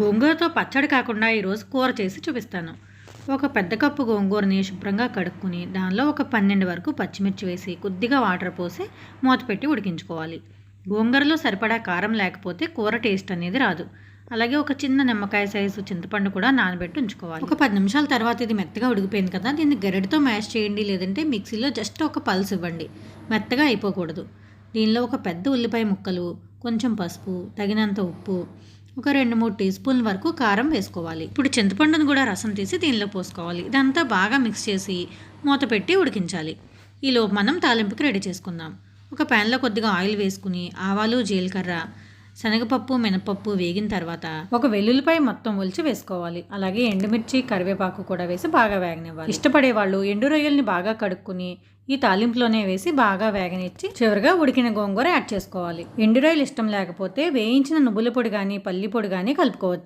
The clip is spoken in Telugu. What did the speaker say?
గోంగూరతో పచ్చడి కాకుండా ఈరోజు కూర చేసి చూపిస్తాను. ఒక పెద్ద కప్పు గోంగూరని శుభ్రంగా కడుక్కుని దానిలో ఒక 12 వరకు పచ్చిమిర్చి వేసి కొద్దిగా వాటర్ పోసి మూత పెట్టి ఉడికించుకోవాలి. గోంగూరలో సరిపడా కారం లేకపోతే కూర టేస్ట్ అనేది రాదు. అలాగే ఒక చిన్న నిమ్మకాయ సైజు చింతపండు కూడా నానబెట్టి ఉంచుకోవాలి. ఒక 10 నిమిషాల తర్వాత ఇది మెత్తగా ఉడికిపోయింది కదా, దీన్ని గరిటతో మ్యాష్ చేయండి, లేదంటే మిక్సీలో జస్ట్ ఒక పల్స్ ఇవ్వండి. మెత్తగా అయిపోకూడదు. దీనిలో ఒక పెద్ద ఉల్లిపాయ ముక్కలు, కొంచెం పసుపు, తగినంత ఉప్పు, ఒక 2-3 టీ స్పూన్ల వరకు కారం వేసుకోవాలి. ఇప్పుడు చింతపండును కూడా రసం తీసి దీనిలో పోసుకోవాలి. ఇదంతా బాగా మిక్స్ చేసి మూత పెట్టి ఉడికించాలి. ఈలోపు మనం తాలింపుకి రెడీ చేసుకుందాం. ఒక ప్యాన్లో కొద్దిగా ఆయిల్ వేసుకుని ఆవాలు, జీలకర్ర, శనగపప్పు, మినపప్పు వేగిన తర్వాత ఒక వెల్లుల్లిపాయ మొత్తం ఒలిచి వేసుకోవాలి. అలాగే ఎండుమిర్చి, కరివేపాకు కూడా వేసి బాగా వేగనివ్వాలి. ఇష్టపడే వాళ్ళు ఎండు రొయ్యల్ని బాగా కడుక్కుని ఈ తాలింపులోనే వేసి బాగా వేగనిచ్చి చివరిగా ఉడికిన గోంగూర యాడ్ చేసుకోవాలి. ఎండు రొయ్యలు ఇష్టం లేకపోతే వేయించిన నువ్వుల పొడి కానీ పల్లి పొడి కానీ కలుపుకోవచ్చు.